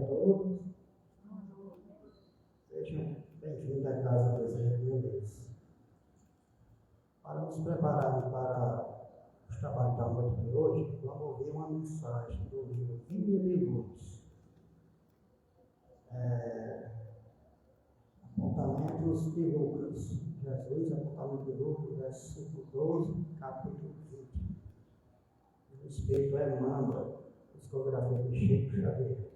todos. Sejam bem-vindos à casa dos Irmãos. Para nos prepararmos para os trabalhos da noite de hoje, vamos ouvir uma mensagem do livro 20 Minutos. Apontamentos de Lucas. Jesus, apontamento de Lucas, versículo 12, capítulo 20. O Espírito Emmanuel, psicografia de Chico Xavier.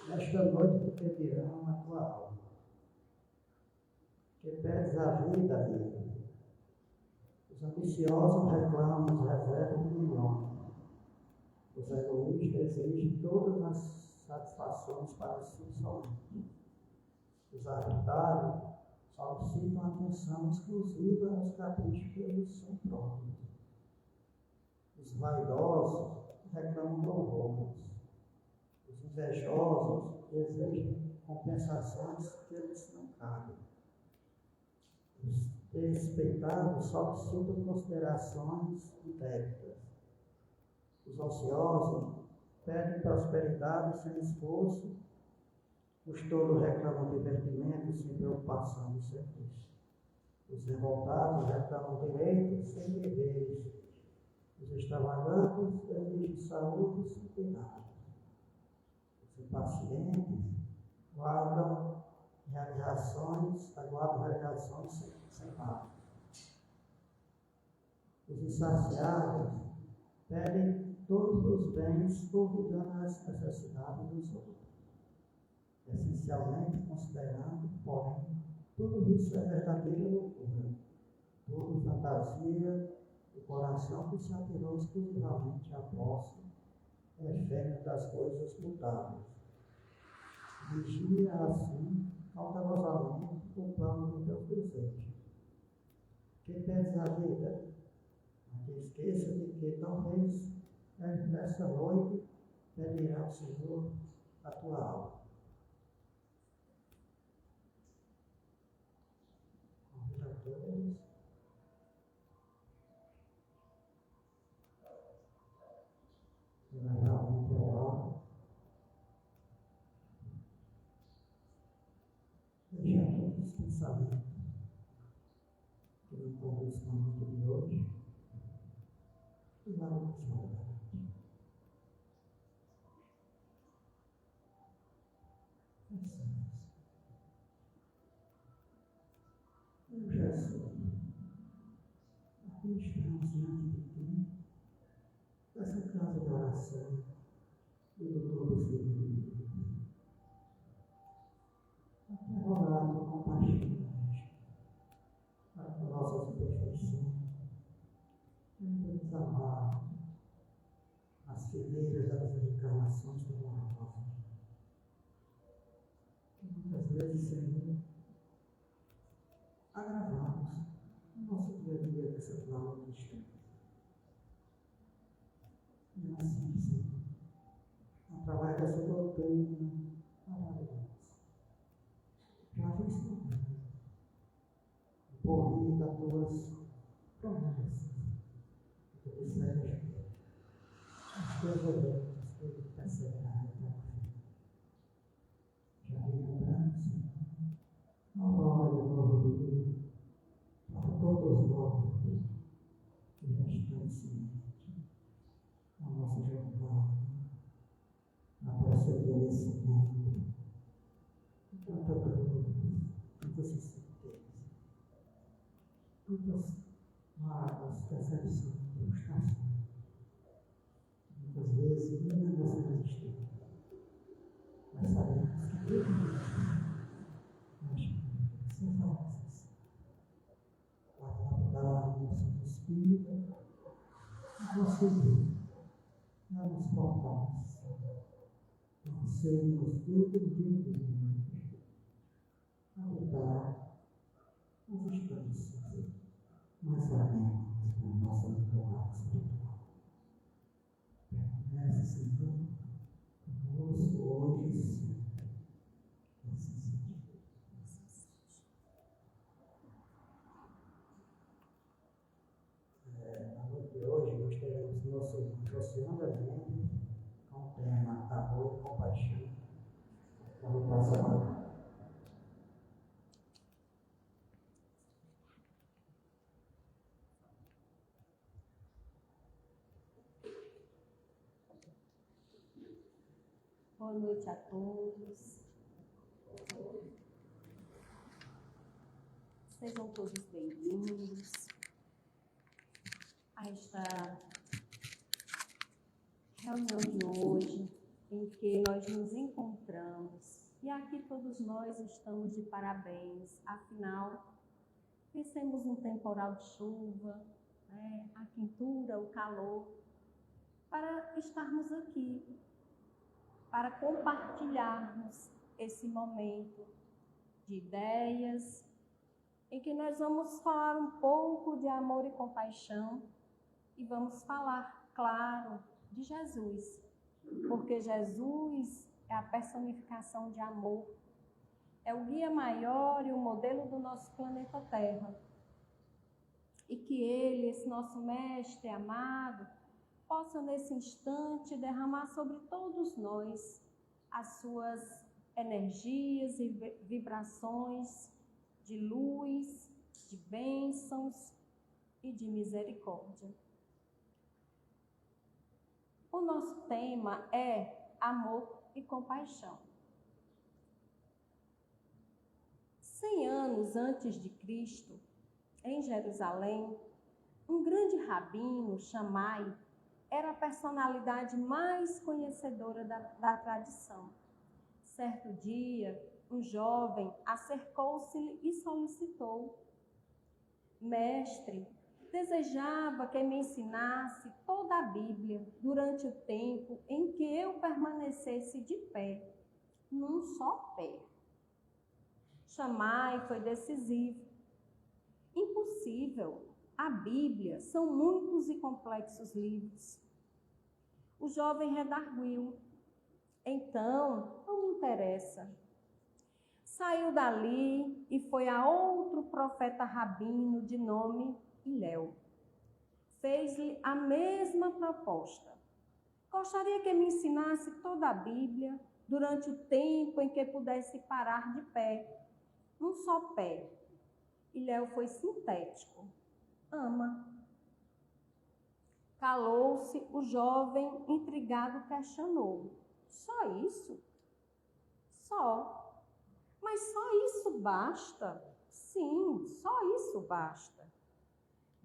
Nesta noite te pedirão a tua alma, que pedes a vida, amigo. Os ambiciosos reclamam as reservas de milhões. Os egoístas exigem todas as satisfações para si somente. Os arbitrários solicitam atenção exclusiva aos caprichos que eles são próprios. Os vaidosos reclamam louvores. Os invejosos desejam compensações que eles não cabem. Os desrespeitados solicitam considerações indébitas. Os ociosos pedem prosperidade sem esforço. Os tolos reclamam divertimento sem preocupação do serviço. Os revoltados reclamam direitos sem deveres. Os extravagantes exigem saúde sem cuidado. Os impacientes aguardam realizações sem paz. Os insaciados pedem todos os bens, duvidando as necessidades dos outros. Essencialmente considerando, porém, tudo isso é verdadeira loucura, tudo fantasia do coração que se atirou exclusivamente à posse efêmera das coisas mutáveis. Vigia assim, cautelosamente, o plano do teu desejo. Que pedes a vida, mas que esqueça de que talvez nessa noite pedirá ao Senhor a tua alma. Convido a todos. Levar o intervalo. Deixar todos os pensamentos que não conduzem na noite de hoje e lá no final da noite. Pensamos. Meu Jesus, aqui estamos diante de ti, nessa casa de oração do Doutor dos Filhos. Até rogar a tua compaixão para com nossas imperfeições, nos amar as fileiras das encarnações dolorosas. Muitas vezes, Senhor, agravamos o nosso dia a dia dessa tua existência. E assim, Senhor, através dessa doutrina maravilhosa, já viste por meio das tuas promessas, que tu disseste, as tuas ovelhas que perseverarem até o fim. Já lembrando, Senhor, a hora do novo dia, para todos nós que já estão cientes da nossa jornada, a prosseguir nesse mundo, tanta dor, tantas incertezas, tantas mágoas, decepções, frustrações, muitas vezes nem a nossa resistência, mas sabemos que tudo isso sem falsas, para lapidar o nosso espírito, a nossa vida, a nos portarmos, a sermos dignos, a lutar as distâncias mais amenas com a nossa jornada espiritual. Permanece, Senhor, conosco hoje e sempre. Assim seja. Na noite de hoje, nós teremos nosso Josiana Mendes, amor e compaixão. Vamos passar a mão. Boa noite a todos. Sejam todos bem-vindos a esta reunião de hoje, em que nós nos encontramos. E aqui todos nós estamos de parabéns, afinal, vencemos um temporal de chuva, a quentura, o calor, para estarmos aqui, para compartilharmos esse momento de ideias, em que nós vamos falar um pouco de amor e compaixão e vamos falar, claro, de Jesus, porque Jesus é a personificação de amor, é o guia maior e o modelo do nosso planeta Terra. E que Ele, esse nosso Mestre amado, possa nesse instante derramar sobre todos nós as suas energias e vibrações de luz, de bênçãos e de misericórdia. O nosso tema é amor e compaixão. 100 anos antes de Cristo, em Jerusalém, um grande rabino, Shammai, era a personalidade mais conhecedora da tradição. Certo dia, um jovem acercou-se e solicitou: Mestre, desejava que me ensinasse toda a Bíblia durante o tempo em que eu permanecesse de pé, num só pé. Shammai foi decisivo. Impossível. A Bíblia são muitos e complexos livros. O jovem redarguiu. Então, não me interessa. Saiu dali e foi a outro profeta rabino de nome Hillel. Fez-lhe a mesma proposta. Gostaria que me ensinasse toda a Bíblia durante o tempo em que pudesse parar de pé, num só pé. Hillel foi sintético. Ama. Calou-se, o jovem, intrigado, questionou. Só isso? Só. Mas só isso basta? Sim, só isso basta.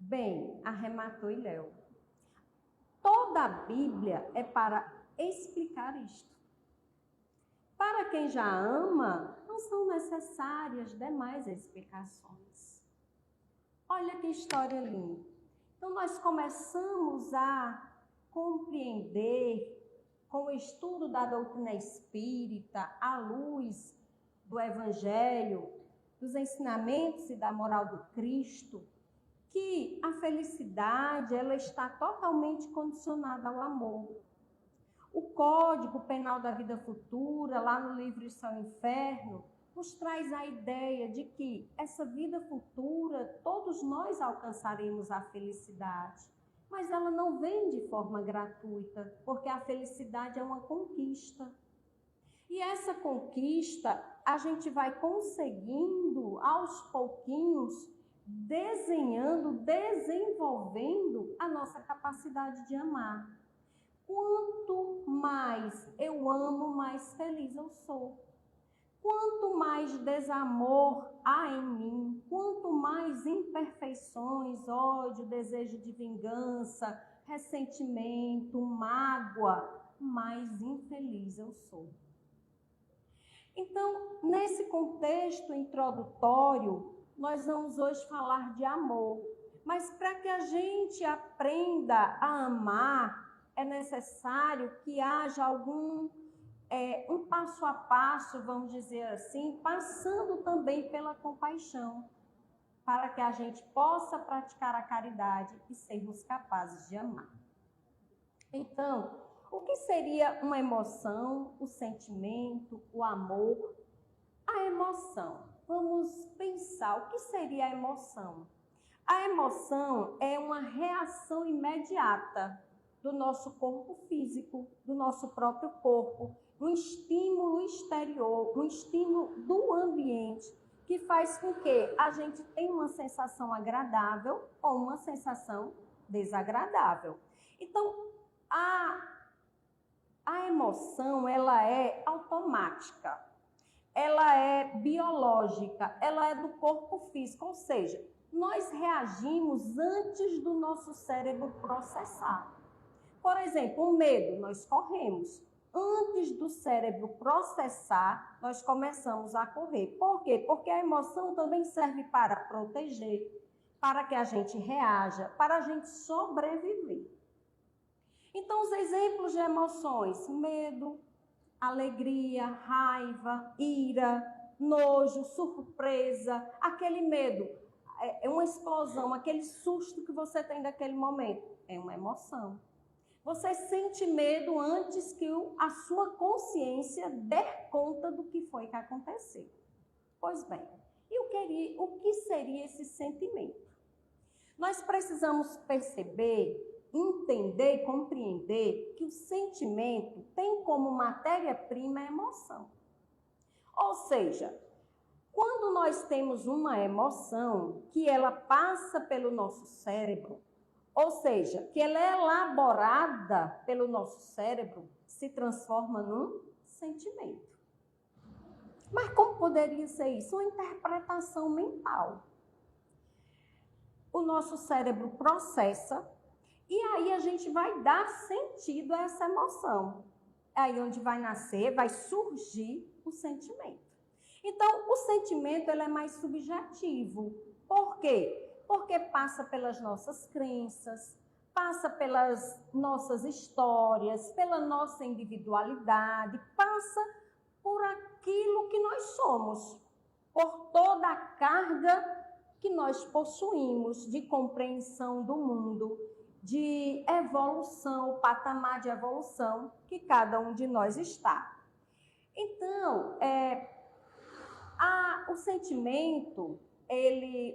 Bem, arrematou Hillel, toda a Bíblia é para explicar isto. Para quem já ama, não são necessárias demais explicações. Olha que história linda. Então, nós começamos a compreender, com o estudo da doutrina espírita, à luz do Evangelho, dos ensinamentos e da moral do Cristo, que a felicidade ela está totalmente condicionada ao amor. O Código Penal da Vida Futura, lá no livro Céu e Inferno, nos traz a ideia de que essa vida futura, todos nós alcançaremos a felicidade, mas ela não vem de forma gratuita, porque a felicidade é uma conquista. E essa conquista a gente vai conseguindo aos pouquinhos, desenhando, desenvolvendo a nossa capacidade de amar. Quanto mais eu amo, mais feliz eu sou. Quanto mais desamor há em mim, quanto mais imperfeições, ódio, desejo de vingança, ressentimento, mágoa, mais infeliz eu sou. Então, nesse contexto introdutório, nós vamos hoje falar de amor. Mas para que a gente aprenda a amar, é necessário que haja um passo a passo, vamos dizer assim, passando também pela compaixão, para que a gente possa praticar a caridade e sermos capazes de amar. Então, o que seria uma emoção, o sentimento, o amor? A emoção. Vamos pensar, o que seria a emoção? A emoção é uma reação imediata do nosso corpo físico, do nosso próprio corpo, um estímulo exterior, um estímulo do ambiente, que faz com que a gente tenha uma sensação agradável ou uma sensação desagradável. Então, a emoção, ela é automática, ela é biológica, ela é do corpo físico, ou seja, nós reagimos antes do nosso cérebro processar. Por exemplo, o medo, nós corremos. Antes do cérebro processar, nós começamos a correr. Por quê? Porque a emoção também serve para proteger, para que a gente reaja, para a gente sobreviver. Então, os exemplos de emoções: medo, alegria, raiva, ira, nojo, surpresa, aquele medo, é uma explosão, aquele susto que você tem naquele momento, é uma emoção. Você sente medo antes que a sua consciência der conta do que foi que aconteceu. Pois bem, e o que seria esse sentimento? Nós precisamos perceber, entender e compreender que o sentimento tem como matéria-prima a emoção. Ou seja, quando nós temos uma emoção que ela passa pelo nosso cérebro, ou seja, que ela é elaborada pelo nosso cérebro, se transforma num sentimento. Mas como poderia ser isso? Uma interpretação mental. O nosso cérebro processa e aí a gente vai dar sentido a essa emoção. É aí onde vai nascer, vai surgir o sentimento. Então, o sentimento ele é mais subjetivo. Por quê? Porque passa pelas nossas crenças, passa pelas nossas histórias, pela nossa individualidade, passa por aquilo que nós somos, por toda a carga que nós possuímos de compreensão do mundo, de evolução, o patamar de evolução que cada um de nós está. Então, o sentimento,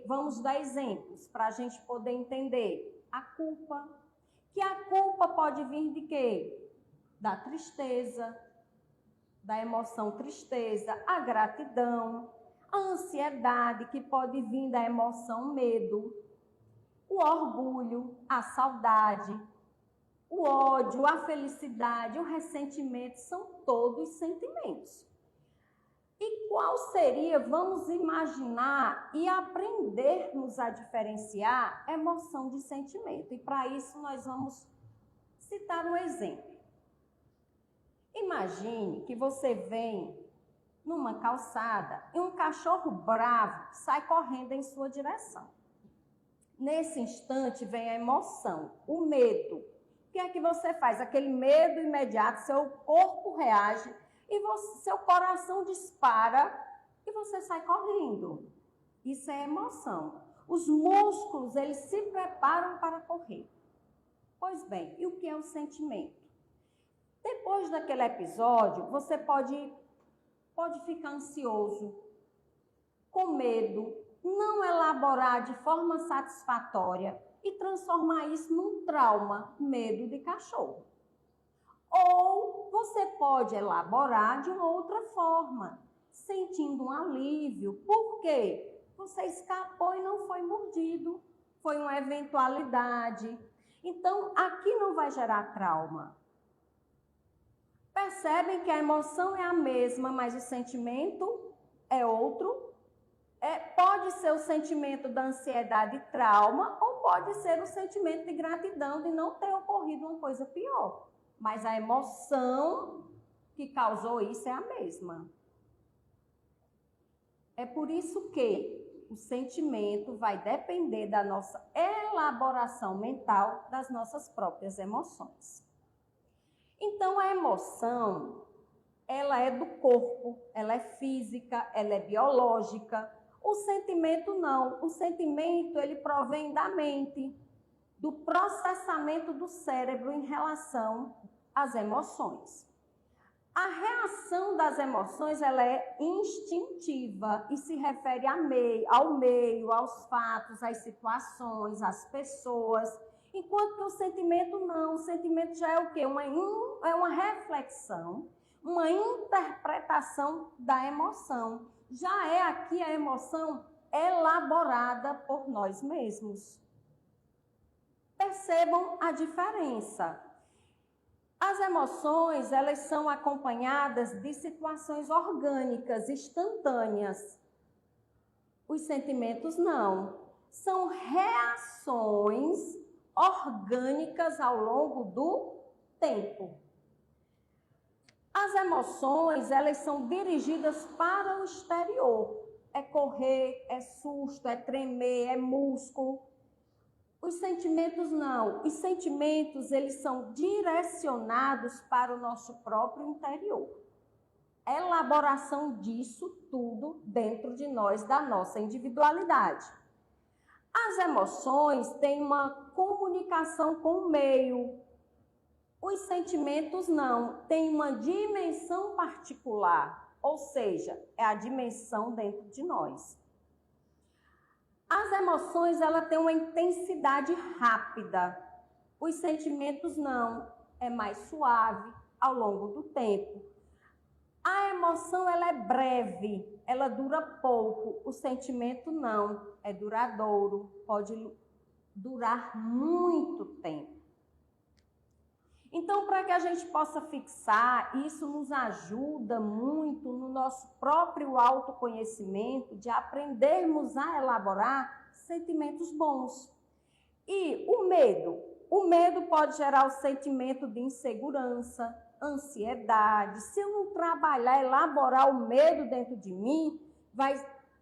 vamos dar exemplos para a gente poder entender. A culpa, que a culpa pode vir de quê? Da tristeza, da emoção tristeza, a gratidão, a ansiedade, que pode vir da emoção medo, o orgulho, a saudade, o ódio, a felicidade, o ressentimento, são todos sentimentos. E qual seria, vamos imaginar e aprendermos a diferenciar emoção de sentimento? E para isso nós vamos citar um exemplo. Imagine que você vem numa calçada e um cachorro bravo sai correndo em sua direção. Nesse instante vem a emoção, o medo. O que é que você faz? Aquele medo imediato, seu corpo reage e seu coração dispara e você sai correndo. Isso é emoção. Os músculos, eles se preparam para correr. Pois bem, e o que é o sentimento? Depois daquele episódio, você pode ficar ansioso, com medo, não elaborar de forma satisfatória e transformar isso num trauma, medo de cachorro. Ou você pode elaborar de uma outra forma, sentindo um alívio. Por quê? Você escapou e não foi mordido. Foi uma eventualidade. Então, aqui não vai gerar trauma. Percebem que a emoção é a mesma, mas o sentimento é outro. Pode ser o sentimento da ansiedade e trauma, ou pode ser o sentimento de gratidão de não ter ocorrido uma coisa pior. Mas a emoção que causou isso é a mesma. É por isso que o sentimento vai depender da nossa elaboração mental das nossas próprias emoções. Então, a emoção, ela é do corpo, ela é física, ela é biológica. O sentimento não. O sentimento, ele provém da mente, do processamento do cérebro em relação às emoções. A reação das emoções, ela é instintiva e se refere ao meio, aos fatos, às situações, às pessoas. Enquanto que o sentimento não. O sentimento já é o quê? É uma reflexão, uma interpretação da emoção. Já é aqui a emoção elaborada por nós mesmos. Percebam a diferença. As emoções, elas são acompanhadas de situações orgânicas, instantâneas. Os sentimentos não. São reações orgânicas ao longo do tempo. As emoções, elas são dirigidas para o exterior. É correr, é susto, é tremer, é músculo. Os sentimentos não. Os sentimentos, eles são direcionados para o nosso próprio interior. Elaboração disso tudo dentro de nós, da nossa individualidade. As emoções têm uma comunicação com o meio. Os sentimentos não, têm uma dimensão particular, ou seja, é a dimensão dentro de nós. As emoções, ela tem uma intensidade rápida. Os sentimentos não, é mais suave ao longo do tempo. A emoção, ela é breve, ela dura pouco. O sentimento não, é duradouro, pode durar muito tempo. Então, para que a gente possa fixar, isso nos ajuda muito no nosso próprio autoconhecimento, de aprendermos a elaborar sentimentos bons. E o medo pode gerar o sentimento de insegurança, ansiedade. Se eu não trabalhar, elaborar o medo dentro de mim, vai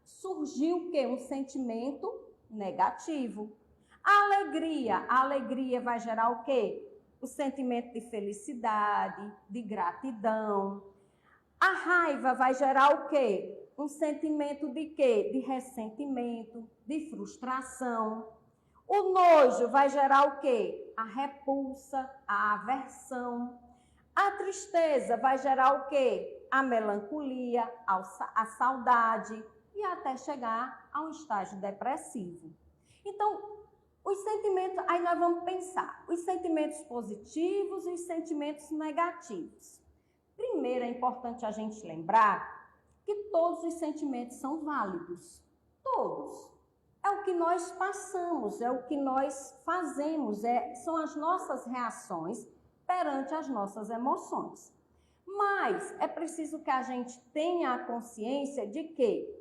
surgir o quê? Um sentimento negativo. A alegria vai gerar o quê? O sentimento de felicidade, de gratidão. A raiva vai gerar o quê? Um sentimento de quê? De ressentimento, de frustração. O nojo vai gerar o quê? A repulsa, a aversão. A tristeza vai gerar o quê? A melancolia, a saudade e até chegar a um estágio depressivo. Então, os sentimentos, aí nós vamos pensar, os sentimentos positivos e os sentimentos negativos. Primeiro, é importante a gente lembrar que todos os sentimentos são válidos. Todos. É o que nós passamos, é o que nós fazemos, são as nossas reações perante as nossas emoções. Mas é preciso que a gente tenha a consciência de que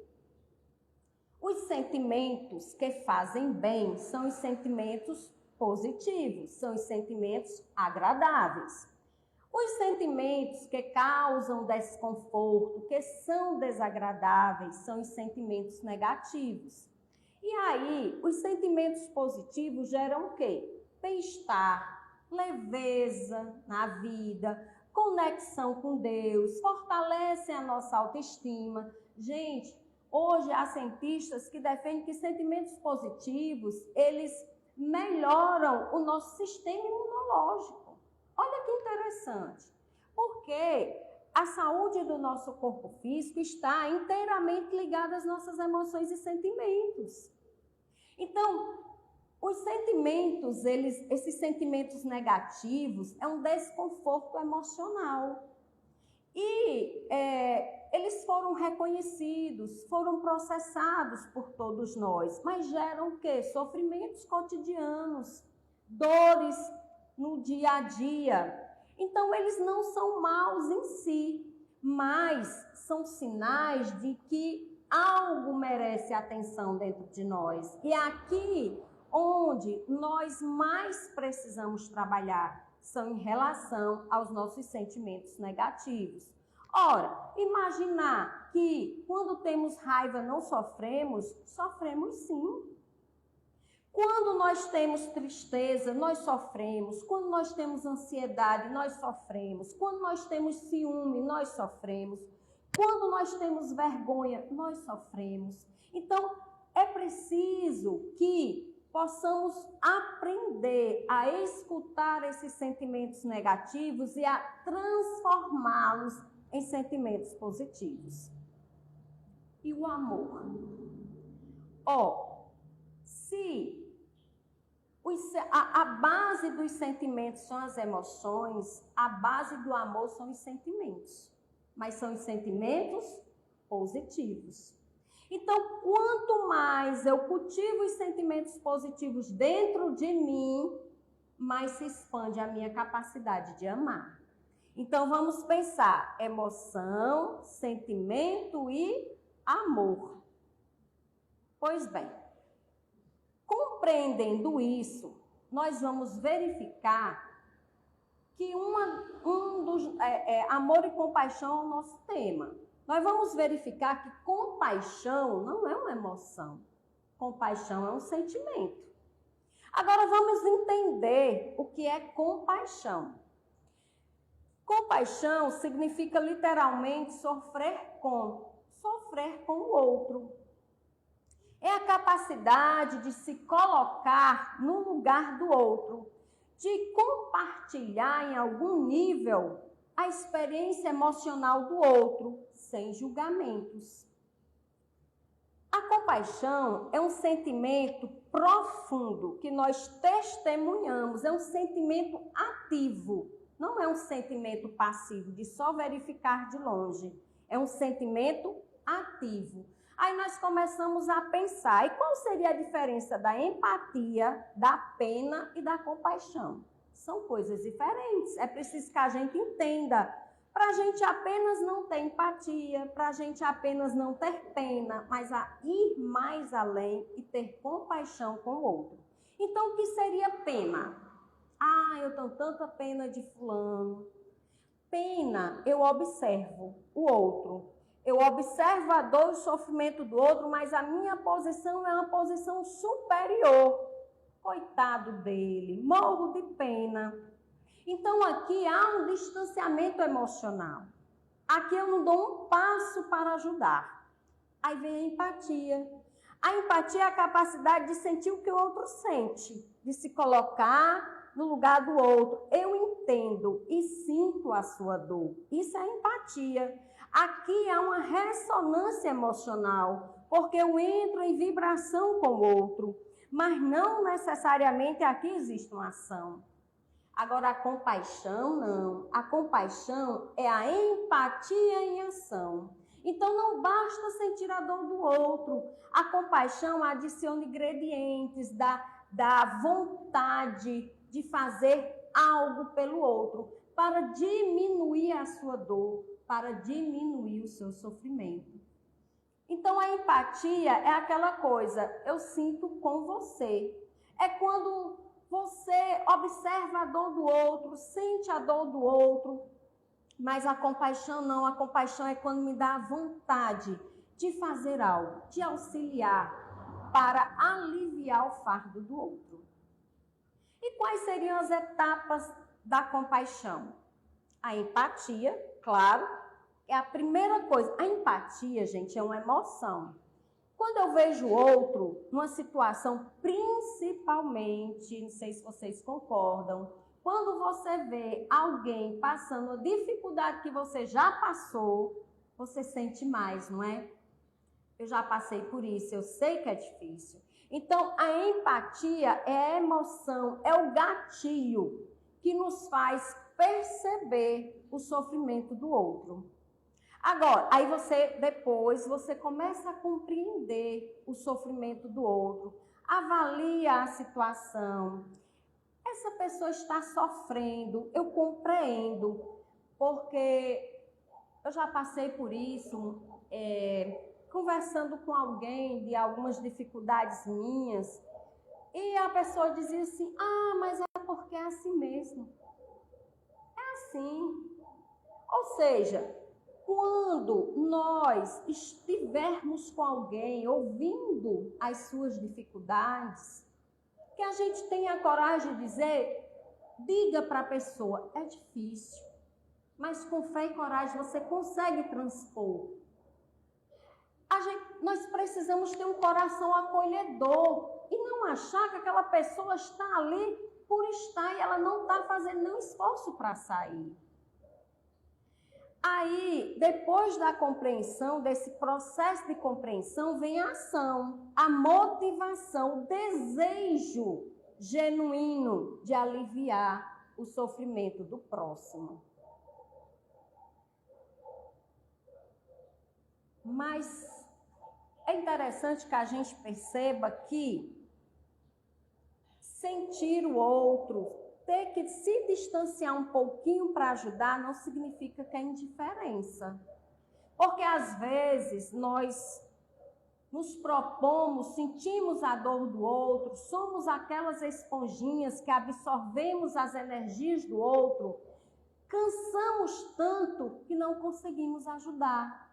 os sentimentos que fazem bem são os sentimentos positivos, são os sentimentos agradáveis. Os sentimentos que causam desconforto, que são desagradáveis, são os sentimentos negativos. E aí, os sentimentos positivos geram o quê? Bem-estar, leveza na vida, conexão com Deus, fortalecem a nossa autoestima. Gente, hoje há cientistas que defendem que sentimentos positivos, eles melhoram o nosso sistema imunológico. Olha que interessante, porque a saúde do nosso corpo físico está inteiramente ligada às nossas emoções e sentimentos. Então, os sentimentos, esses sentimentos negativos, é um desconforto emocional. E eles foram reconhecidos, foram processados por todos nós, mas geram o quê? Sofrimentos cotidianos, dores no dia a dia. Então, eles não são maus em si, mas são sinais de que algo merece atenção dentro de nós. E é aqui onde nós mais precisamos trabalhar, são em relação aos nossos sentimentos negativos. Ora, imaginar que quando temos raiva não sofremos, sofremos sim. Quando nós temos tristeza, nós sofremos. Quando nós temos ansiedade, nós sofremos. Quando nós temos ciúme, nós sofremos. Quando nós temos vergonha, nós sofremos. Então, é preciso que possamos aprender a escutar esses sentimentos negativos e a transformá-los em sentimentos positivos. E o amor? Se A base dos sentimentos são as emoções, a base do amor são os sentimentos. Mas são os sentimentos positivos. Então, quanto mais eu cultivo os sentimentos positivos dentro de mim, mais se expande a minha capacidade de amar. Então, vamos pensar emoção, sentimento e amor. Pois bem, compreendendo isso, nós vamos verificar que amor e compaixão é o nosso tema. Nós vamos verificar que compaixão não é uma emoção. Compaixão é um sentimento. Agora vamos entender o que é compaixão. Compaixão significa literalmente sofrer com o outro. É a capacidade de se colocar no lugar do outro, de compartilhar em algum nível a experiência emocional do outro, sem julgamentos. A compaixão é um sentimento profundo que nós testemunhamos, é um sentimento ativo, não é um sentimento passivo de só verificar de longe, é um sentimento ativo. Aí nós começamos a pensar, e qual seria a diferença da empatia, da pena e da compaixão? São coisas diferentes, é preciso que a gente entenda. Para a gente apenas não ter empatia, para a gente apenas não ter pena, mas a ir mais além e ter compaixão com o outro. Então, o que seria pena? Eu tenho tanta pena de fulano. Pena, eu observo o outro. Eu observo a dor e o sofrimento do outro, mas a minha posição é uma posição superior. Coitado dele, morro de pena. Então, aqui há um distanciamento emocional. Aqui eu não dou um passo para ajudar. Aí vem a empatia. A empatia é a capacidade de sentir o que o outro sente, de se colocar no lugar do outro. Eu entendo e sinto a sua dor. Isso é empatia. Aqui há uma ressonância emocional, porque eu entro em vibração com o outro, mas não necessariamente aqui existe uma ação. Agora, a compaixão, não. A compaixão é a empatia em ação. Então, não basta sentir a dor do outro. A compaixão adiciona ingredientes da vontade de fazer algo pelo outro, para diminuir a sua dor, para diminuir o seu sofrimento. Então, a empatia é aquela coisa, eu sinto com você. É quando você observa a dor do outro, sente a dor do outro, mas a compaixão não. A compaixão é quando me dá a vontade de fazer algo, de auxiliar para aliviar o fardo do outro. E quais seriam as etapas da compaixão? A empatia, claro, é a primeira coisa. A empatia, gente, é uma emoção. Quando eu vejo o outro numa situação, principalmente, não sei se vocês concordam, quando você vê alguém passando a dificuldade que você já passou, você sente mais, não é? Eu já passei por isso, eu sei que é difícil. Então, a empatia é a emoção, é o gatilho que nos faz perceber o sofrimento do outro. Agora, aí depois você começa a compreender o sofrimento do outro, avalia a situação. Essa pessoa está sofrendo, eu compreendo, porque eu já passei por isso, conversando com alguém de algumas dificuldades minhas, e a pessoa dizia assim, mas é porque é assim mesmo. É assim. Ou seja, quando nós estivermos com alguém, ouvindo as suas dificuldades, que a gente tenha a coragem de dizer, diga para a pessoa, é difícil, mas com fé e coragem você consegue transpor. Nós precisamos ter um coração acolhedor e não achar que aquela pessoa está ali por estar e ela não está fazendo nenhum esforço para sair. Aí, depois da compreensão, desse processo de compreensão, vem a ação, a motivação, o desejo genuíno de aliviar o sofrimento do próximo. Mas é interessante que a gente perceba que sentir o outro, ter que se distanciar um pouquinho para ajudar, não significa que é indiferença. Porque às vezes nós nos propomos, sentimos a dor do outro, somos aquelas esponjinhas que absorvemos as energias do outro, cansamos tanto que não conseguimos ajudar.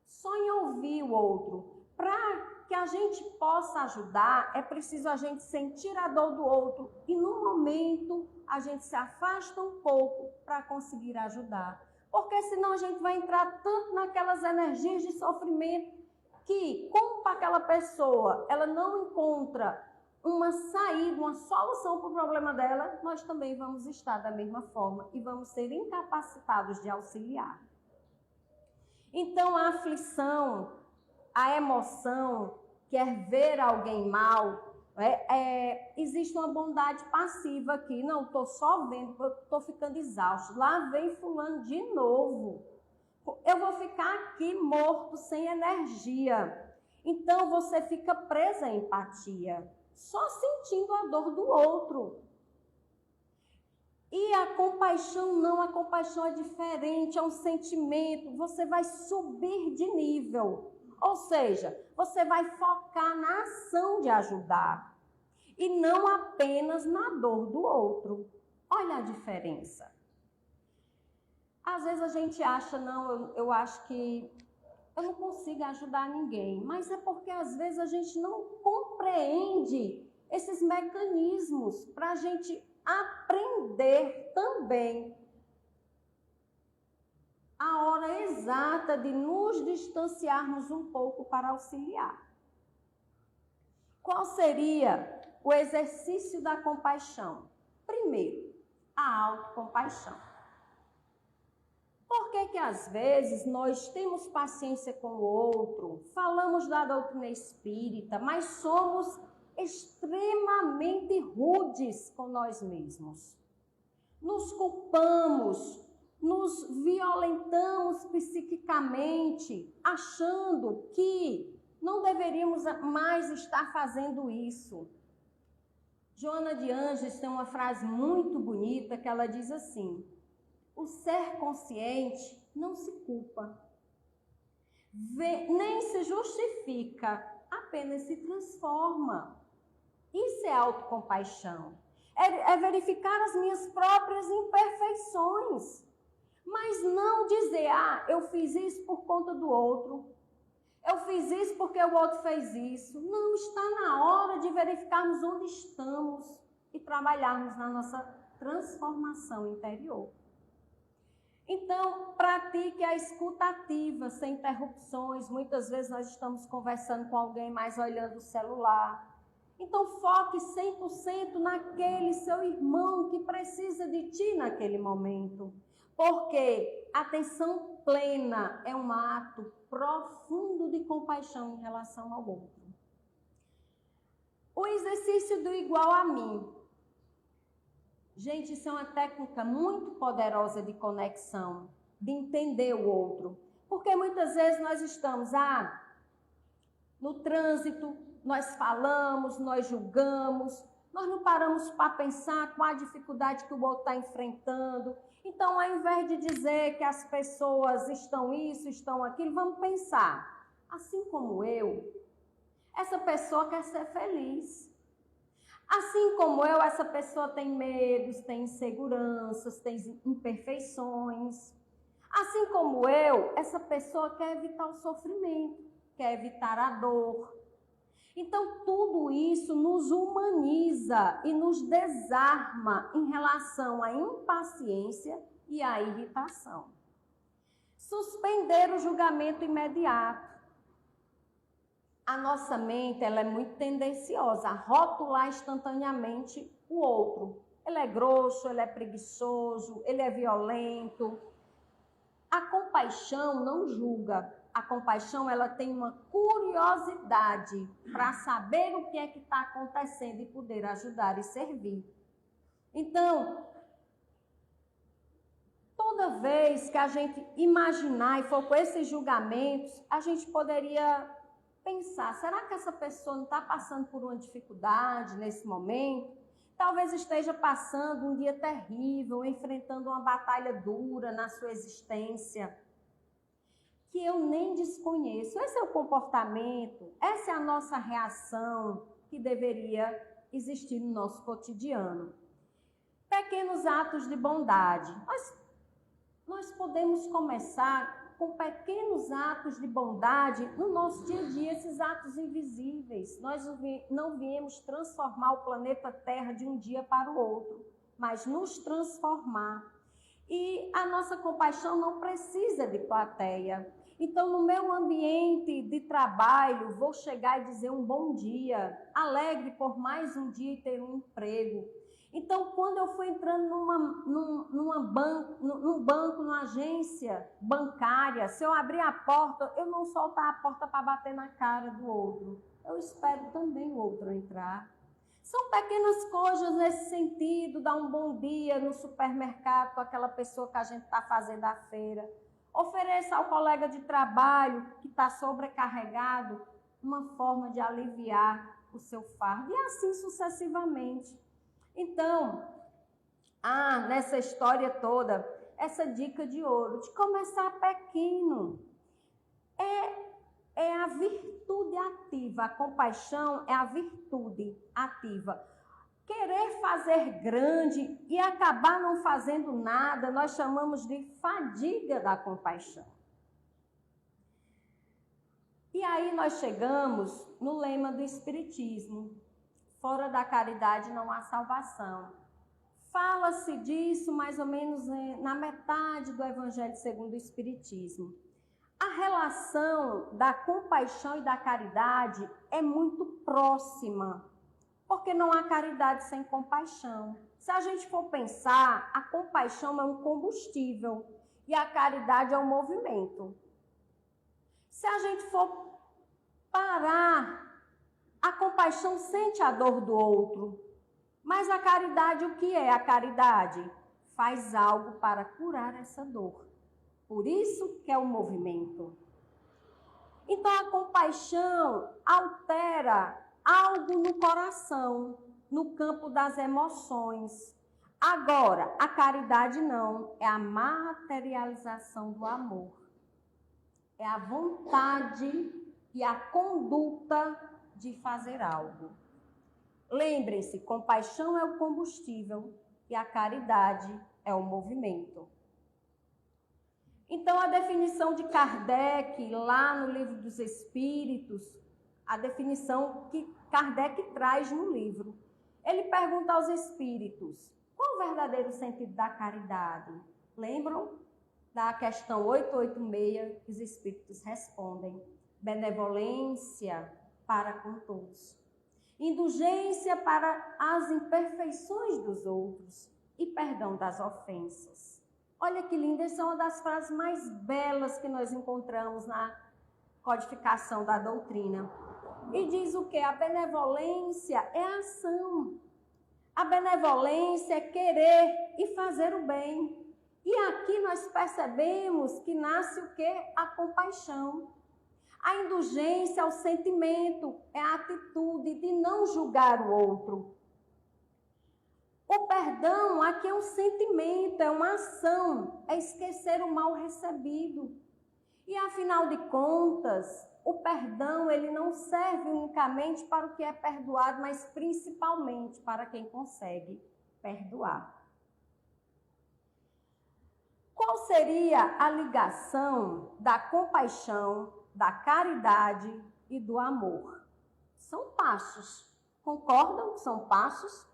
Só em ouvir o outro. Para que a gente possa ajudar, é preciso a gente sentir a dor do outro e, no momento, a gente se afasta um pouco para conseguir ajudar. Porque senão a gente vai entrar tanto naquelas energias de sofrimento que, como para aquela pessoa, ela não encontra uma saída, uma solução para o problema dela, nós também vamos estar da mesma forma e vamos ser incapacitados de auxiliar. Então, a aflição, a emoção, quer ver alguém mal, existe uma bondade passiva aqui. Não, estou só vendo, estou ficando exausto. Lá vem fulano de novo. Eu vou ficar aqui morto, sem energia. Então, você fica presa à empatia, só sentindo a dor do outro. E a compaixão não, a compaixão é diferente, é um sentimento, você vai subir de nível. Ou seja, você vai focar na ação de ajudar e não apenas na dor do outro. Olha a diferença. Às vezes a gente acha, não, eu acho que eu não consigo ajudar ninguém, mas é porque às vezes a gente não compreende esses mecanismos para a gente aprender também a hora exata de nos distanciarmos um pouco para auxiliar. Qual seria o exercício da compaixão? Primeiro, a autocompaixão. Por que às vezes nós temos paciência com o outro, falamos da doutrina espírita, mas somos extremamente rudes com nós mesmos? Nos culpamos, nos violentamos psiquicamente, achando que não deveríamos mais estar fazendo isso. Joana de Ângeles tem uma frase muito bonita que ela diz assim: o ser consciente não se culpa, nem se justifica, apenas se transforma. Isso é autocompaixão. É verificar as minhas próprias imperfeições, mas não dizer, eu fiz isso por conta do outro, eu fiz isso porque o outro fez isso. Não, está na hora de verificarmos onde estamos e trabalharmos na nossa transformação interior. Então, pratique a escuta ativa, sem interrupções. Muitas vezes nós estamos conversando com alguém, mas olhando o celular. Então, foque 100% naquele seu irmão que precisa de ti naquele momento. Porque atenção plena é um ato profundo de compaixão em relação ao outro. O exercício do igual a mim. Gente, isso é uma técnica muito poderosa de conexão, de entender o outro. Porque muitas vezes nós estamos no trânsito, nós falamos, nós julgamos, nós não paramos para pensar qual a dificuldade que o outro está enfrentando. Então, ao invés de dizer que as pessoas estão isso, estão aquilo, vamos pensar, assim como eu, essa pessoa quer ser feliz. Assim como eu, essa pessoa tem medos, tem inseguranças, tem imperfeições. Assim como eu, essa pessoa quer evitar o sofrimento, quer evitar a dor. Então, tudo isso nos humaniza e nos desarma em relação à impaciência e à irritação. Suspender o julgamento imediato. A nossa mente ela é muito tendenciosa a rotular instantaneamente o outro. Ele é grosso, ele é preguiçoso, ele é violento. A compaixão não julga, a compaixão, ela tem uma curiosidade para saber o que é que está acontecendo e poder ajudar e servir. Então, toda vez que a gente imaginar e for com esses julgamentos, a gente poderia pensar, será que essa pessoa não está passando por uma dificuldade nesse momento? Talvez esteja passando um dia terrível, enfrentando uma batalha dura na sua existência, que eu nem desconheço. Esse é o comportamento, essa é a nossa reação que deveria existir no nosso cotidiano. Pequenos atos de bondade. Nós podemos começar com pequenos atos de bondade no nosso dia a dia, esses atos invisíveis. Nós não viemos transformar o planeta Terra de um dia para o outro, mas nos transformar. E a nossa compaixão não precisa de plateia. Então, no meu ambiente de trabalho, vou chegar e dizer um bom dia, alegre por mais um dia e ter um emprego. Então, quando eu for entrando num banco, numa agência bancária, se eu abrir a porta, eu não soltar a porta para bater na cara do outro. Eu espero também o outro entrar. São pequenas coisas nesse sentido, dar um bom dia no supermercado com aquela pessoa que a gente está fazendo a feira. Ofereça ao colega de trabalho que está sobrecarregado uma forma de aliviar o seu fardo e assim sucessivamente. Então, nessa história toda, essa dica de ouro, de começar pequeno, é a virtude ativa. A compaixão é a virtude ativa. Querer fazer grande e acabar não fazendo nada, nós chamamos de fadiga da compaixão. E aí nós chegamos no lema do Espiritismo: fora da caridade não há salvação. Fala-se disso mais ou menos na metade do Evangelho segundo o Espiritismo. A relação da compaixão e da caridade é muito próxima, porque não há caridade sem compaixão. Se a gente for pensar, a compaixão é um combustível e a caridade é um movimento. Se a gente for parar, a compaixão sente a dor do outro, mas a caridade, o que é a caridade? Faz algo para curar essa dor. Por isso que é um movimento. Então a compaixão altera algo no coração, no campo das emoções. Agora, a caridade não, é a materialização do amor. É a vontade e a conduta de fazer algo. Lembrem-se, compaixão é o combustível e a caridade é o movimento. Então, a definição de Kardec, lá no Livro dos Espíritos, a definição que Kardec traz no livro, ele pergunta aos espíritos, qual o verdadeiro sentido da caridade? Lembram da questão 886, que os espíritos respondem: benevolência para com todos, indulgência para as imperfeições dos outros e perdão das ofensas. Olha que linda, essa é uma das frases mais belas que nós encontramos na codificação da doutrina. E diz o quê? A benevolência é a ação. A benevolência é querer e fazer o bem. E aqui nós percebemos que nasce o quê? A compaixão. A indulgência é o sentimento, é a atitude de não julgar o outro. O perdão aqui é um sentimento, é uma ação, é esquecer o mal recebido. E afinal de contas, o perdão ele não serve unicamente para o que é perdoado, mas principalmente para quem consegue perdoar. Qual seria a ligação da compaixão, da caridade e do amor? São passos. Concordam que são passos?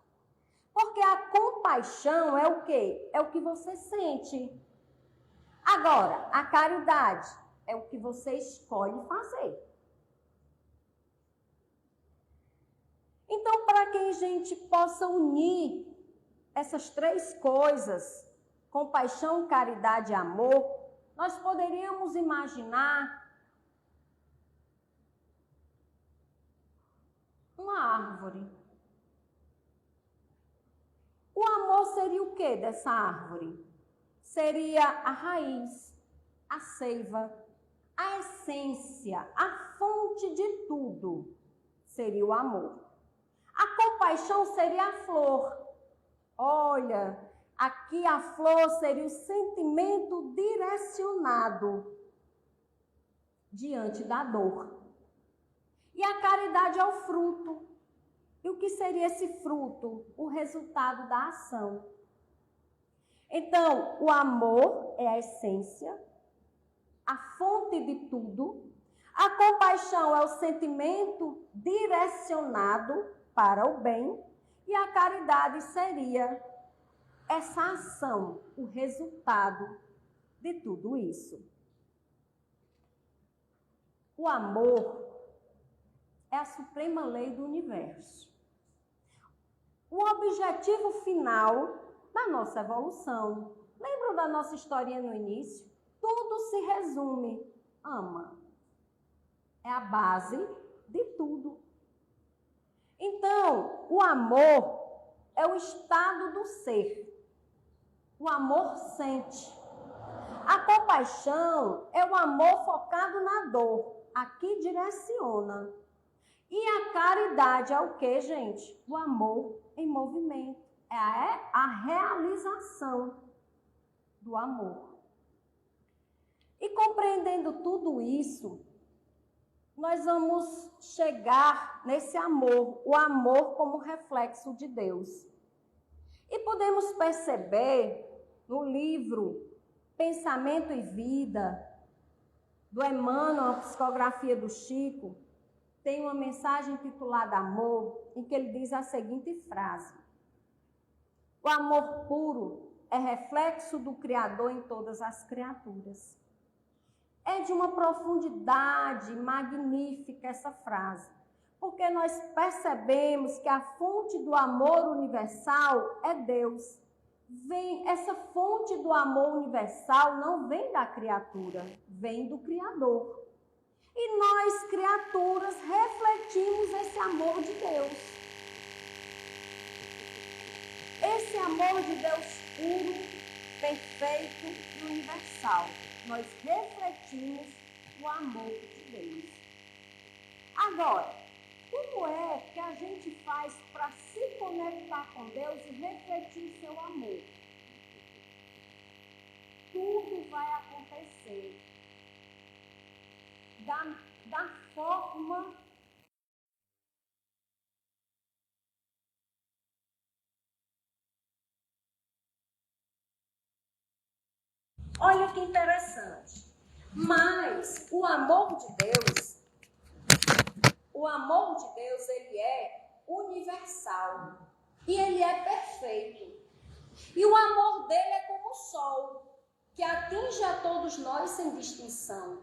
Porque a compaixão é o quê? É o que você sente. Agora, a caridade é o que você escolhe fazer. Então, para que a gente possa unir essas três coisas, compaixão, caridade e amor, nós poderíamos imaginar uma árvore. O amor seria o que dessa árvore? Seria a raiz, a seiva, a essência, a fonte de tudo. Seria o amor. A compaixão seria a flor. Olha, aqui a flor seria o sentimento direcionado diante da dor. E a caridade é o fruto. E o que seria esse fruto? O resultado da ação. Então, o amor é a essência, a fonte de tudo. A compaixão é o sentimento direcionado para o bem. E a caridade seria essa ação, o resultado de tudo isso. O amor é a suprema lei do universo. O objetivo final da nossa evolução. Lembram da nossa historinha no início? Tudo se resume. Ama. É a base de tudo. Então, o amor é o estado do ser. O amor sente. A compaixão é o amor focado na dor. Aqui direciona. E a caridade é o que, gente? O amor em movimento. É a realização do amor. E compreendendo tudo isso, nós vamos chegar nesse amor, o amor como reflexo de Deus. E podemos perceber no livro Pensamento e Vida, do Emmanuel, a psicografia do Chico, tem uma mensagem intitulada Amor, em que ele diz a seguinte frase: o amor puro é reflexo do Criador em todas as criaturas. É de uma profundidade magnífica essa frase, porque nós percebemos que a fonte do amor universal é Deus. Essa fonte do amor universal não vem da criatura, vem do Criador. E nós, criaturas, refletimos esse amor de Deus. Esse amor de Deus puro, perfeito e universal. Nós refletimos o amor de Deus. Agora, como é que a gente faz para se conectar com Deus e refletir seu amor? Tudo vai acontecer da forma olha que interessante. Mas o amor de Deus, ele é universal e ele é perfeito. E o amor dele é como o sol, que atinge a todos nós sem distinção.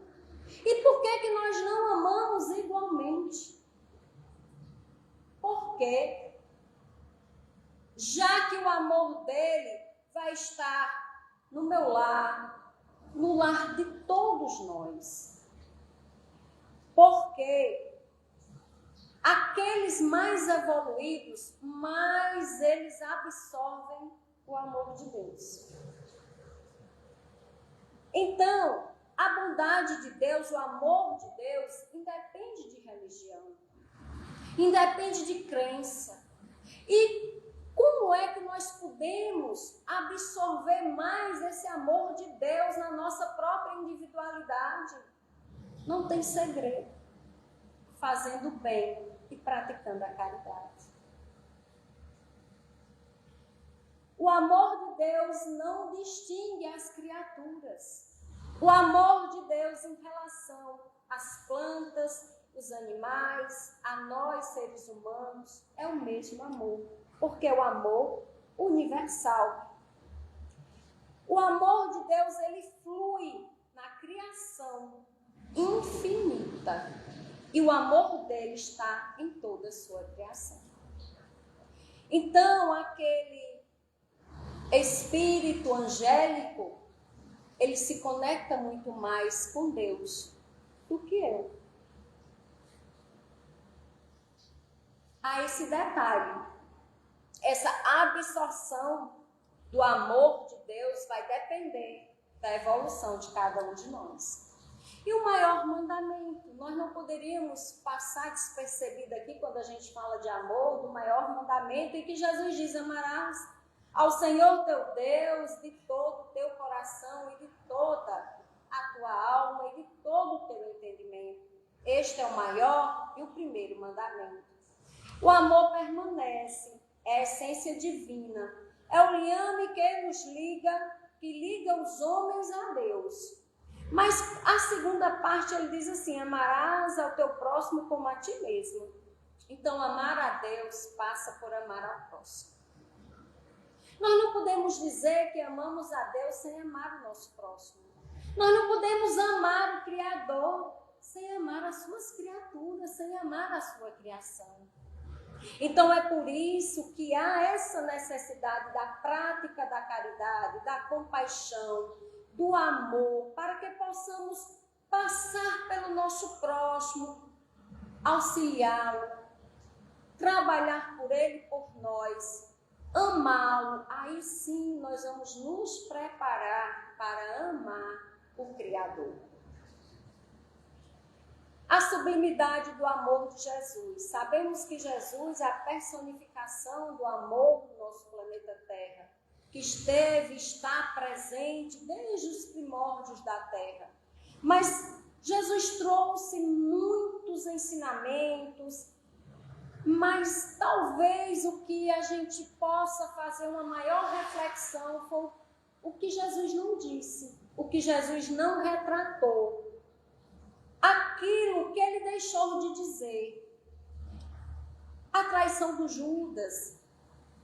E por que nós não amamos igualmente? Porque, já que o amor dele vai estar no meu lar, no lar de todos nós. Porque aqueles mais evoluídos, mais eles absorvem o amor de Deus. Então, a bondade de Deus, o amor de Deus, independe de religião, independe de crença. E como é que nós podemos absorver mais esse amor de Deus na nossa própria individualidade? Não tem segredo. Fazendo bem e praticando a caridade. O amor de Deus não distingue as criaturas. O amor de Deus em relação às plantas, os animais, a nós, seres humanos, é o mesmo amor, porque é o amor universal. O amor de Deus, ele flui na criação infinita, e o amor dele está em toda a sua criação. Então, aquele espírito angélico, ele se conecta muito mais com Deus do que eu. a esse detalhe. Essa absorção do amor de Deus vai depender da evolução de cada um de nós. E o maior mandamento, nós não poderíamos passar despercebido aqui quando a gente fala de amor, do maior mandamento, em que Jesus diz: amarás ao Senhor teu Deus de todo o teu coração e de toda a tua alma e de todo o teu entendimento. Este é o maior e o primeiro mandamento. O amor permanece, é a essência divina, é o liame que nos liga, que liga os homens a Deus. Mas a segunda parte ele diz assim: amarás ao teu próximo como a ti mesmo. Então amar a Deus passa por amar ao próximo. Nós não podemos dizer que amamos a Deus sem amar o nosso próximo. Nós não podemos amar o Criador sem amar as suas criaturas, sem amar a sua criação. Então é por isso que há essa necessidade da prática da caridade, da compaixão, do amor, para que possamos passar pelo nosso próximo, auxiliá-lo, trabalhar por ele e por nós, amá-lo. Aí sim nós vamos nos preparar para amar o Criador. A sublimidade do amor de Jesus. Sabemos que Jesus é a personificação do amor no nosso planeta Terra, que esteve e está presente desde os primórdios da Terra. Mas Jesus trouxe muitos ensinamentos, mas talvez o que a gente possa fazer uma maior reflexão foi o que Jesus não disse, o que Jesus não retratou. Aquilo que ele deixou de dizer. A traição do Judas.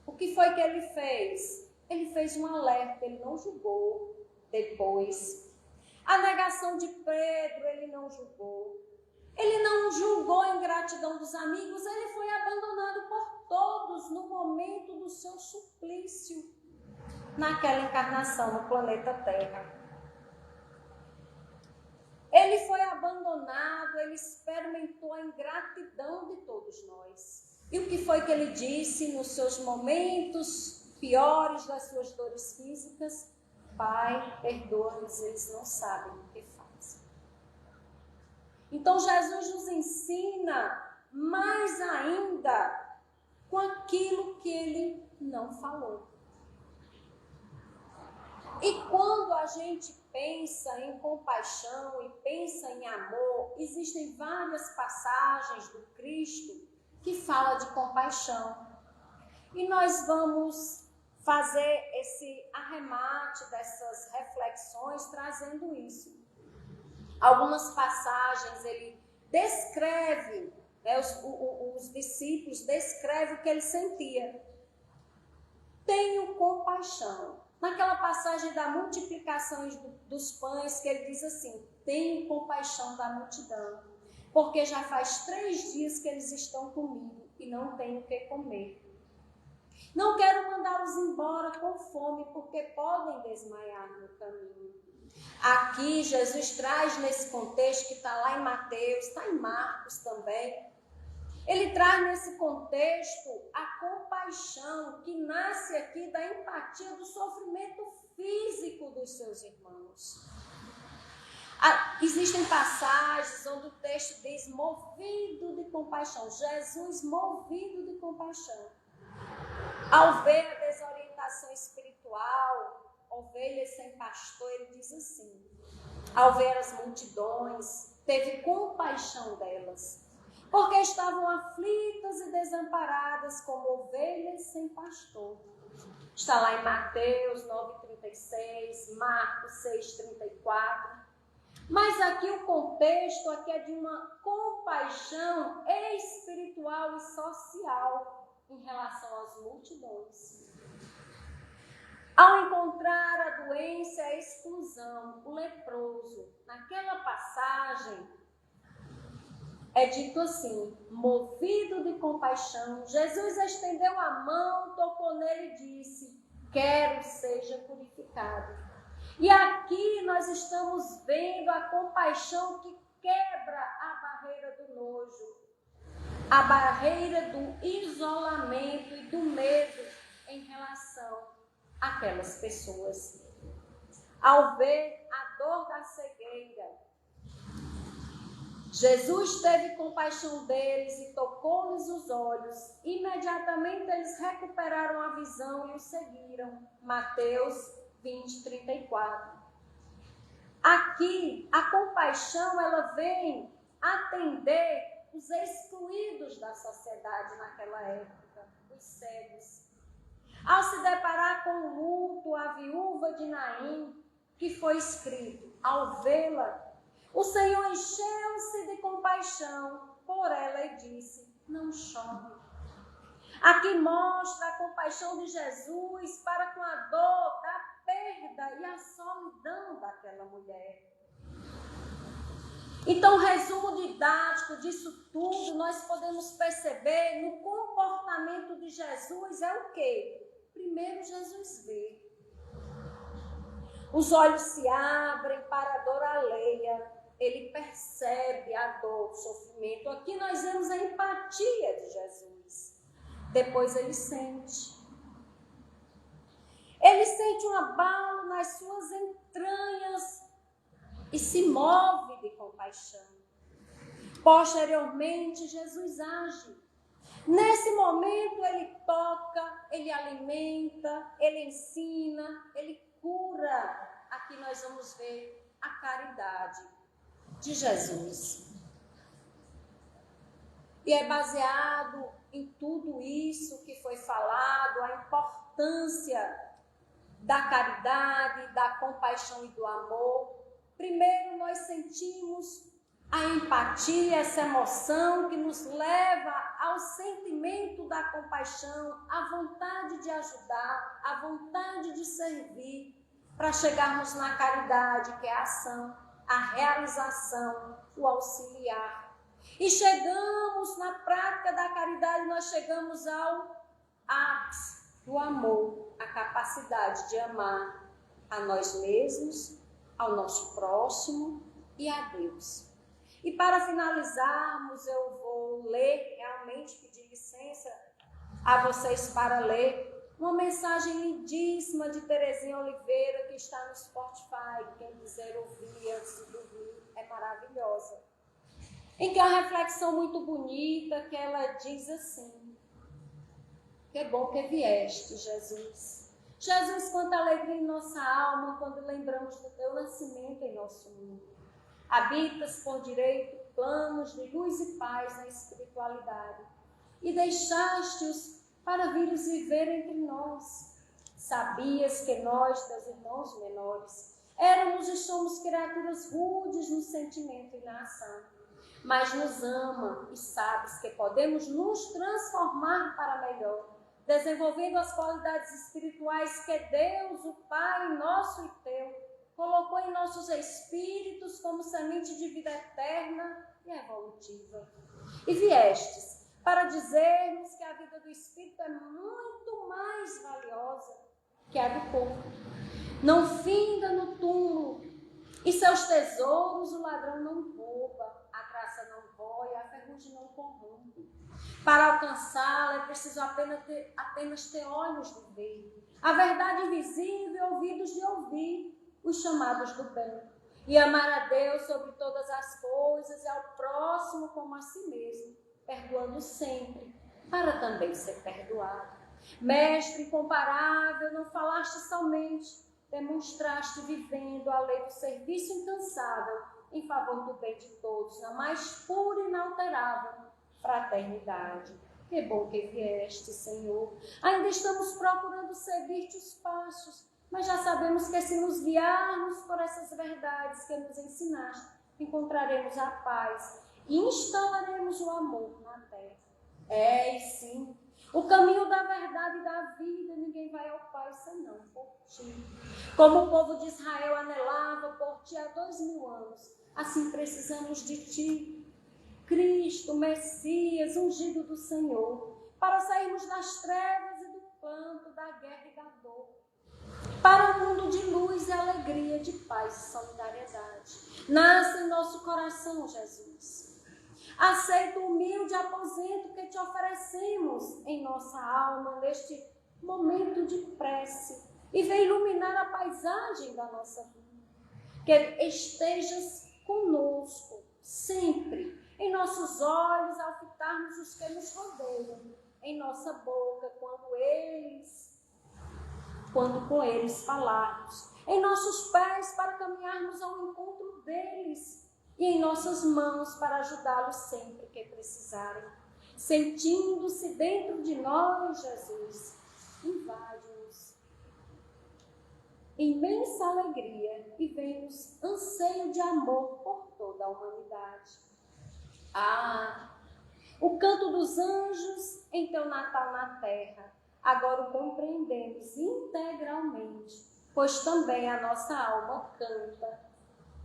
O que foi que ele fez? Ele fez um alerta, ele não julgou depois. A negação de Pedro, ele não julgou. Ele não julgou a ingratidão dos amigos, ele foi abandonado por todos no momento do seu suplício, naquela encarnação no planeta Terra. Ele foi abandonado, ele experimentou a ingratidão de todos nós. E o que foi que ele disse nos seus momentos piores das suas dores físicas? Pai, perdoa-nos, eles não sabem o que fazem. Então Jesus nos ensina mais ainda com aquilo que ele não falou. E quando a gente pensa em compaixão e pensa em amor, existem várias passagens do Cristo que falam de compaixão. E nós vamos fazer esse arremate dessas reflexões trazendo isso. Algumas passagens ele descreve, os discípulos descrevem o que ele sentia. Tenho compaixão. Naquela passagem da multiplicação dos pães, que ele diz assim: tenho compaixão da multidão, porque já faz 3 dias que eles estão comigo e não tenho o que comer. Não quero mandá-los embora com fome, porque podem desmaiar no caminho. Aqui Jesus traz nesse contexto que está lá em Mateus, está em Marcos também. Ele traz nesse contexto a compaixão que nasce aqui da empatia do sofrimento físico dos seus irmãos. Existem passagens onde o texto diz movido de compaixão, Jesus movido de compaixão. Ao ver a desorientação espiritual, ovelhas sem pastor, ele diz assim: ao ver as multidões, teve compaixão delas, porque estavam aflitas e desamparadas como ovelhas sem pastor. Está lá em Mateus 9,36, Marcos 6,34. Mas aqui o contexto aqui é de uma compaixão espiritual e social em relação às multidões. Ao encontrar a doença, a exclusão, o leproso, naquela passagem, é dito assim: movido de compaixão, Jesus estendeu a mão, tocou nele e disse: quero seja purificado. E aqui nós estamos vendo a compaixão que quebra a barreira do nojo. a barreira do isolamento e do medo em relação àquelas pessoas. Ao ver a dor da cegueira, Jesus teve compaixão deles e tocou-lhes os olhos. Imediatamente eles recuperaram a visão e o seguiram. Mateus 20, 34. Aqui, a compaixão, ela vem atender os excluídos da sociedade naquela época, os cegos. Ao se deparar com o luto, a viúva de Naim, que foi escrito, ao vê-la, o Senhor encheu-se de compaixão por ela e disse, não chore. Aqui mostra a compaixão de Jesus para com a dor da perda e a solidão daquela mulher. Então, o resumo didático disso tudo, nós podemos perceber no comportamento de Jesus é o quê? Primeiro, Jesus vê. Os olhos se abrem para a dor alheia. Ele percebe a dor, o sofrimento. Aqui nós vemos a empatia de Jesus. Depois ele sente. Ele sente um abalo nas suas entranhas e se move de compaixão. Posteriormente, Jesus age. Nesse momento, ele toca, ele alimenta, ele ensina, ele cura. Aqui nós vamos ver a caridade de Jesus. E é baseado em tudo isso que foi falado, a importância da caridade, da compaixão e do amor. Primeiro, nós sentimos a empatia, essa emoção que nos leva ao sentimento da compaixão, à vontade de ajudar, à vontade de servir, para chegarmos na caridade, que é a ação, a realização, o auxiliar. E chegamos na prática da caridade, nós chegamos ao ápice do amor, a capacidade de amar a nós mesmos, ao nosso próximo e a Deus. E para finalizarmos, eu vou ler, realmente pedir licença a vocês para ler uma mensagem lindíssima de Terezinha Oliveira, que está no Spotify, quem quiser ouvir antes de dormir, é maravilhosa. Em que é uma reflexão muito bonita, que ela diz assim, que bom que vieste, Jesus. Jesus, quanta alegria em nossa alma quando lembramos do teu nascimento em nosso mundo. Habitas por direito planos de luz e paz na espiritualidade e deixaste-os para vires viver entre nós. Sabias que nós, teus irmãos menores, éramos e somos criaturas rudes no sentimento e na ação, mas nos ama e sabes que podemos nos transformar para melhor, desenvolvendo as qualidades espirituais que Deus, o Pai nosso e teu, colocou em nossos espíritos como semente de vida eterna e evolutiva. E viestes para dizermos que a vida do espírito é muito mais valiosa que a do corpo. Não finda no túmulo, e seus tesouros o ladrão não rouba, a traça não rói, a ferrugem não corrompe. Para alcançá-la é preciso apenas ter olhos de ver, a verdade invisível e ouvidos de ouvir, os chamados do bem, e amar a Deus sobre todas as coisas e ao próximo como a si mesmo, perdoando sempre, para também ser perdoado. Mestre incomparável, não falaste somente, demonstraste vivendo a lei do serviço incansável em favor do bem de todos, na mais pura e inalterável fraternidade. Que bom que vieste, Senhor. Ainda estamos procurando seguir-te os passos, mas já sabemos que se nos guiarmos por essas verdades que nos ensinaste, encontraremos a paz e instalaremos o amor na terra. E sim, o caminho da verdade e da vida, ninguém vai ao Pai senão por ti. Como o povo de Israel anelava por ti há 2000 anos, assim precisamos de ti, Cristo, Messias, ungido do Senhor, para sairmos das trevas e do pranto, da guerra e da dor, para um mundo de luz e alegria, de paz e solidariedade. Nasce em nosso coração, Jesus. Aceita o humilde aposento que te oferecemos em nossa alma neste momento de prece e vem iluminar a paisagem da nossa vida. Que estejas conosco sempre, em nossos olhos ao fitarmos os que nos rodeiam, em nossa boca quando com eles falarmos, em nossos pés para caminharmos ao encontro deles e em nossas mãos para ajudá-los sempre que precisarem. Sentindo-se dentro de nós, Jesus, invade-nos imensa alegria e vem-nos anseio de amor por toda a humanidade. O canto dos anjos em teu Natal na terra, agora o compreendemos integralmente, pois também a nossa alma canta.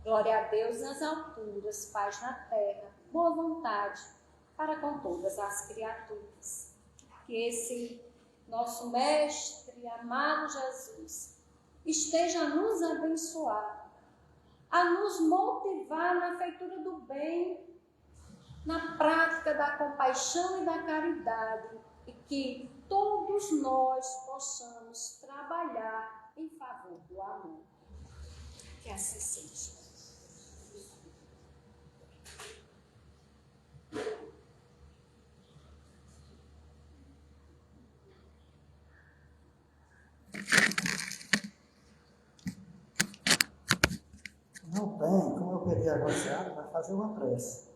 Glória a Deus nas alturas, paz na terra, boa vontade para com todas as criaturas. Que esse nosso Mestre, amado Jesus, esteja a nos abençoar, a nos motivar na feitura do bem, na prática da compaixão e da caridade, e que todos nós possamos trabalhar em favor do amor. Que assim seja. Não tem, como eu pedi a Rociara, vai fazer uma prece.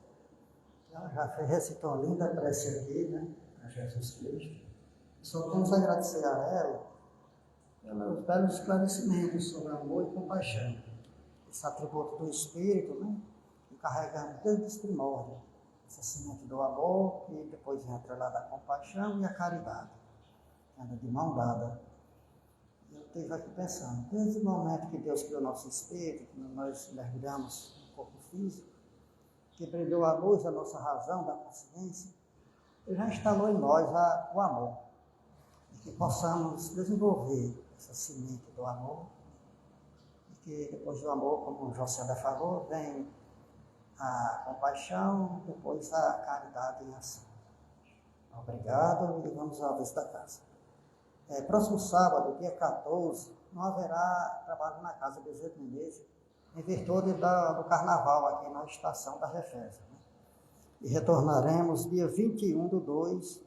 Ela já recitou uma linda prece aqui, né? A Jesus Cristo. Só temos a agradecer a ela pelos belos esclarecimentos sobre amor e compaixão. Esse atributo do Espírito, né? Que carregamos desde os primórdios. Essa semente do amor, que depois entra lá da compaixão e a caridade. Anda de mão dada. Eu estive aqui pensando, desde o momento que Deus criou nosso espírito, que nós mergulhamos no corpo físico, que brilhou a luz da nossa razão, da consciência, Ele já instalou em nós o amor. E que possamos desenvolver essa semente do amor. E que depois do amor, como o José falou, vem a compaixão, depois a caridade em ação. Obrigado e vamos à vez da casa. Próximo sábado, dia 14, não haverá trabalho na casa de Bezerra Menezes, em virtude do carnaval aqui na estação da Refesa. Né? E retornaremos dia 21/2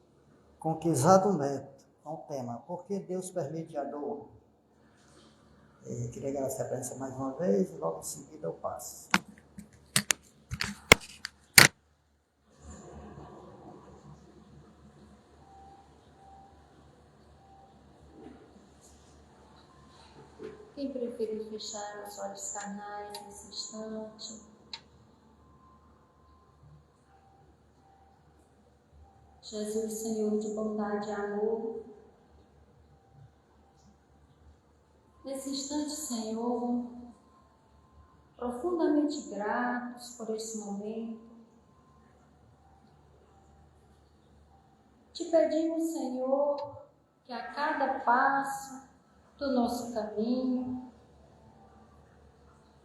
com Quizado Neto, com o tema Por que Deus permite a dor? Queria agradecer a presença mais uma vez e logo em seguida eu passo. Quem preferir fechar os olhos carnais nesse instante? Jesus, Senhor de bondade e amor, nesse instante, Senhor, profundamente gratos por esse momento, te pedimos, Senhor, que a cada passo do nosso caminho,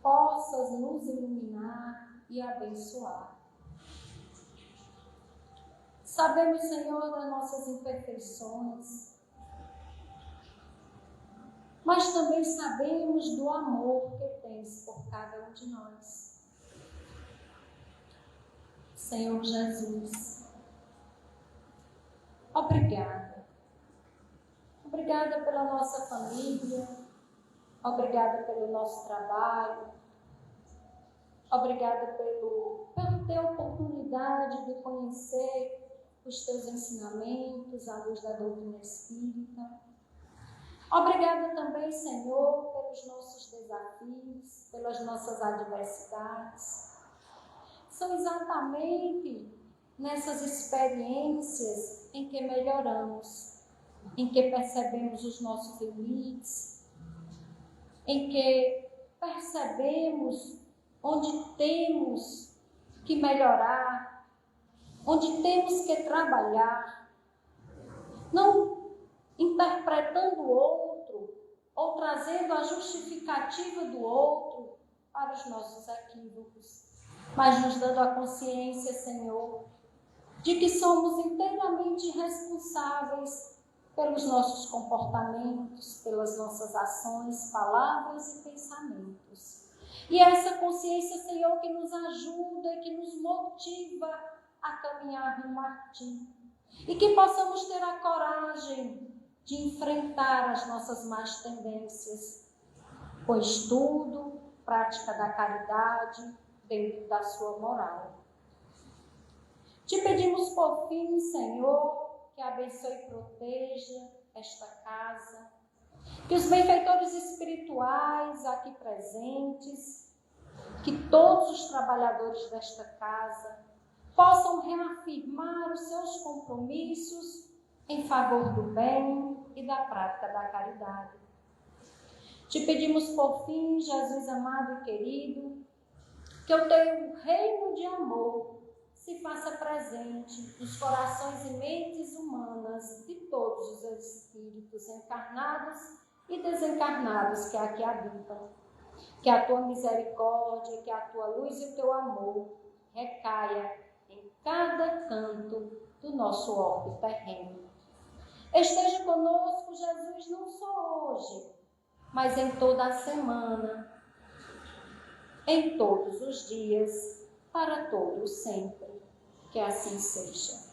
possas nos iluminar e abençoar. Sabemos, Senhor, das nossas imperfeições, mas também sabemos do amor que tens por cada um de nós. Senhor Jesus, obrigada. Obrigada pela nossa família, obrigada pelo nosso trabalho, obrigada por ter a oportunidade de conhecer os teus ensinamentos à luz da doutrina espírita. Obrigada também, Senhor, pelos nossos desafios, pelas nossas adversidades. São exatamente nessas experiências em que melhoramos, em que percebemos os nossos limites, em que percebemos onde temos que melhorar, onde temos que trabalhar, não interpretando o outro ou trazendo a justificativa do outro para os nossos equívocos, mas nos dando a consciência, Senhor, de que somos inteiramente responsáveis pelos nossos comportamentos, pelas nossas ações, palavras e pensamentos. E essa consciência, Senhor, que nos ajuda e que nos motiva a caminhar rumo a Ti. E que possamos ter a coragem de enfrentar as nossas más tendências, com estudo, prática da caridade, dentro da sua moral. Te pedimos por fim, Senhor, que abençoe e proteja esta casa, que os benfeitores espirituais aqui presentes, que todos os trabalhadores desta casa possam reafirmar os seus compromissos em favor do bem e da prática da caridade. Te pedimos por fim, Jesus amado e querido, que o teu reino de amor se faça presente nos corações e mentes humanas de todos os espíritos encarnados e desencarnados que aqui habitam. Que a tua misericórdia, que a tua luz e o teu amor recaia em cada canto do nosso orbe terreno. Esteja conosco, Jesus, não só hoje, mas em toda a semana, em todos os dias, para todos sempre. Que assim seja.